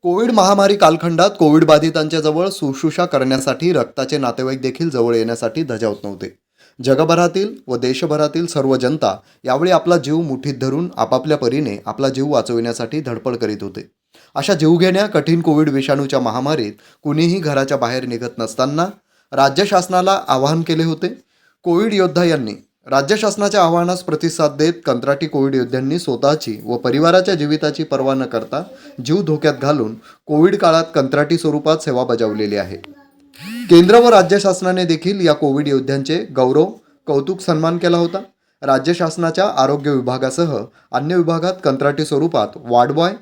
Covid महामारी कालखंडात Covid बाधितांच्या जवळ शुश्रूषा करण्यासाठी रक्ताचे नातेवाईक देखील जवळ येण्यासाठी धजावत नव्हते. जगभरातील व देशभरातील सर्व जनता यावेळी आपला जीव मुठीत धरून आपापल्या परीने आपला जीव वाचविण्यासाठी धडपड करीत होते. अशा जीवघेण्या कठीण कोविड विषाणूच्या महामारीत कुणीही घराच्या बाहेर निघत नसताना राज्य शासनाला आवाहन केले होते. कोविड योद्धा यांनी राज्य शासनाच्या आवाहनास प्रतिसाद देत कंत्राटी कोविड योद्ध्यांनी स्वतःची व परिवाराच्या जीविताची पर्वा न करता जीव धोक्यात घालून कोविड काळात कंत्राटी स्वरूपात सेवा बजावलेली आहे. केंद्र व राज्य शासनाने देखील या कोविड योद्ध्यांचे गौरव कौतुक सन्मान केला होता. राज्य शासनाच्या आरोग्य विभागासह अन्य विभागात कंत्राटी स्वरूपात वार्ड बॉय,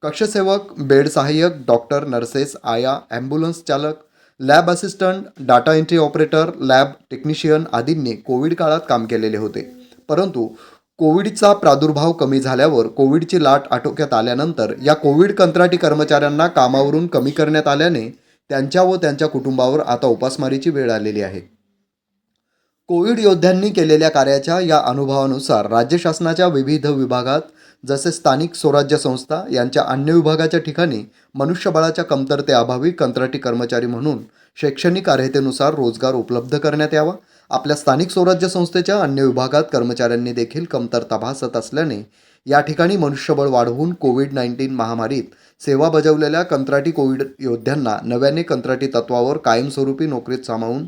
कक्षसेवक, बेड सहाय्यक, डॉक्टर, नर्सेस, आया, ॲम्ब्युलन्स चालक, lab assistant, data entry operator, lab technician आदींनी कोविड काळात काम केलेले होते. परंतु कोविडचा प्रादुर्भाव कमी झाल्यावर कोविडची लाट आटोक्यात आल्यानंतर या कोविड कंत्राटी कर्मचाऱ्यांना कामावरून कमी करण्यात आल्याने त्यांच्या व त्यांच्या कुटुंबावर आता उपासमारीची वेळ आलेली आहे. कोविड योद्ध्यांनी केलेल्या कार्याच्या या अनुभवानुसार राज्य शासनाच्या विविध विभागात जसे स्थानिक स्वराज्य संस्था यांच्या अन्य विभागाच्या ठिकाणी मनुष्यबळाच्या कमतरतेअभावी कंत्राटी कर्मचारी म्हणून शैक्षणिक अर्हतेनुसार रोजगार उपलब्ध करण्यात यावा. आपल्या स्थानिक स्वराज्य संस्थेच्या अन्य विभागात कर्मचाऱ्यांनी देखील कमतरता भासत असल्याने या ठिकाणी मनुष्यबळ वाढवून कोविड-19 महामारीत सेवा बजावलेल्या कंत्राटी कोविड योद्ध्यांना नव्याने कंत्राटी तत्वावर कायमस्वरूपी नोकरीत सामावून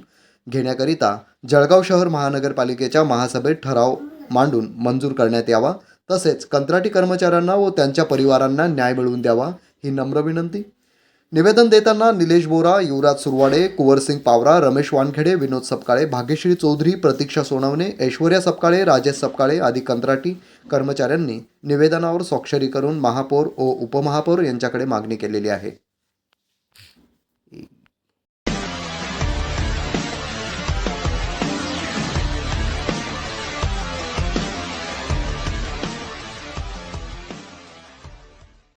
घेण्याकरिता जळगाव शहर महानगरपालिकेच्या महासभेत ठराव मांडून मंजूर करण्यात यावा. तसेच कंत्राटी कर्मचाऱ्यांना व त्यांच्या परिवारांना न्याय मिळवून द्यावा ही नम्र विनंती. निवेदन देताना निलेश बोरा, युवराज सुरवाडे, कुंवरसिंग पावरा, रमेश वानखेडे, विनोद सपकाळे, भाग्यश्री चौधरी, प्रतीक्षा सोनवणे, ऐश्वर्या सपकाळे, राजेश सपकाळे आदी कंत्राटी कर्मचाऱ्यांनी निवेदनावर स्वाक्षरी करून महापौर व उपमहापौर यांच्याकडे मागणी केलेली आहे.